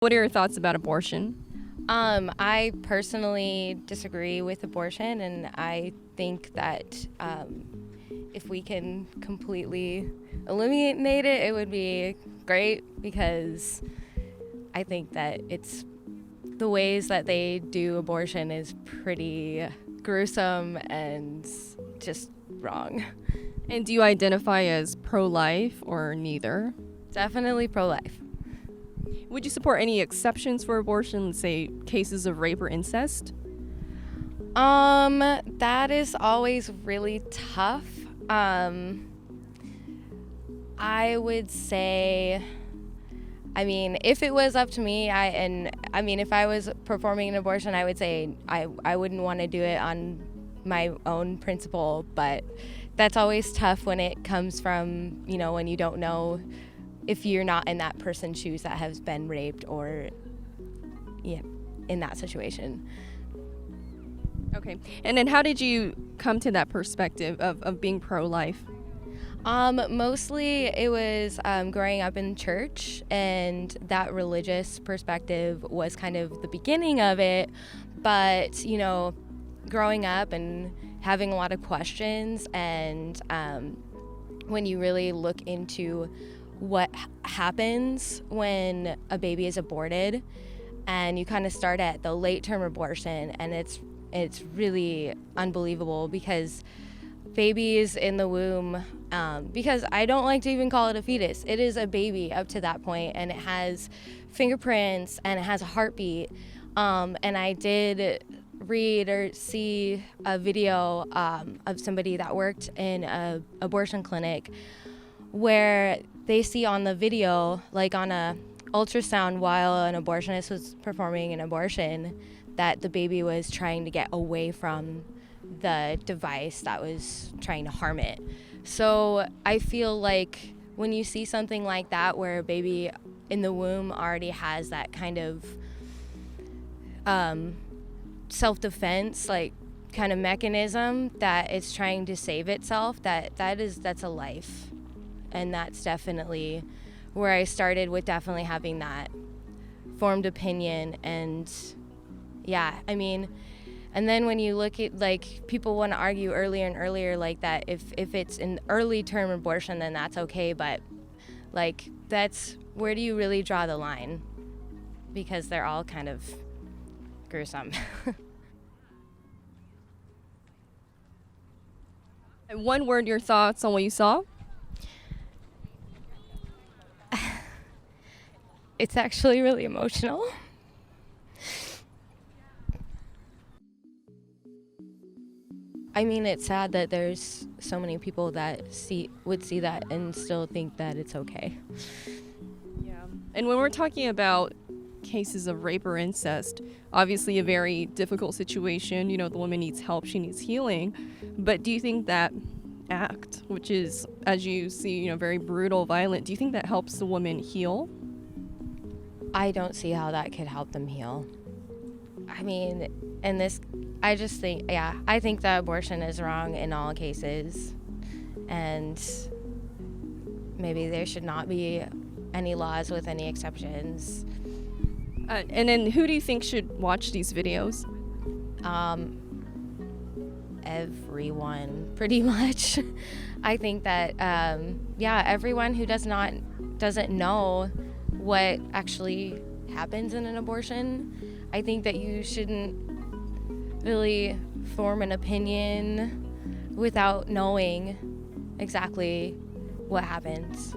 What are your thoughts about abortion? I personally disagree with abortion, and I think that if we can completely eliminate it, it would be great, because I think that it's the ways that they do abortion is pretty gruesome and just wrong. And do you identify as pro-life or neither? Definitely pro-life. Would you support any exceptions for abortion, say cases of rape or incest? That is always really tough. I would say, if it was up to me, if I was performing an abortion, I would say I wouldn't want to do it on my own principle, but that's always tough when it comes from, when you don't know, if you're not in that person's shoes that has been raped or in that situation. Okay. And then how did you come to that perspective of being pro-life? Mostly it was growing up in church, and that religious perspective was kind of the beginning of it. But, growing up and having a lot of questions, and when you really look into what happens when a baby is aborted, and you kind of start at the late term abortion, and it's really unbelievable, because babies in the womb, because I don't like to even call it a fetus, it is a baby up to that point, and it has fingerprints and it has a heartbeat. And I did read or see a video of somebody that worked in a abortion clinic, where they see on the video, like on a ultrasound while an abortionist was performing an abortion, that the baby was trying to get away from the device that was trying to harm it. So I feel like when you see something like that, where a baby in the womb already has that kind of self-defense, like kind of mechanism that it's trying to save itself, that's a life. And that's definitely where I started with definitely having that formed opinion. And and then when you look at, like, people want to argue earlier and earlier, like, that if it's an early term abortion, then that's okay. But, like, that's, where do you really draw the line? Because they're all kind of gruesome. And one word, your thoughts on what you saw? It's actually really emotional. It's sad that there's so many people that would see that and still think that it's okay. Yeah. And when we're talking about cases of rape or incest, obviously a very difficult situation. The woman needs help, she needs healing. But do you think that act, which is, as you see, very brutal, violent, do you think that helps the woman heal? I don't see how that could help them heal. I think that abortion is wrong in all cases, and maybe there should not be any laws with any exceptions. And then who do you think should watch these videos? Everyone, pretty much. I think that, everyone who doesn't know what actually happens in an abortion. I think that you shouldn't really form an opinion without knowing exactly what happens.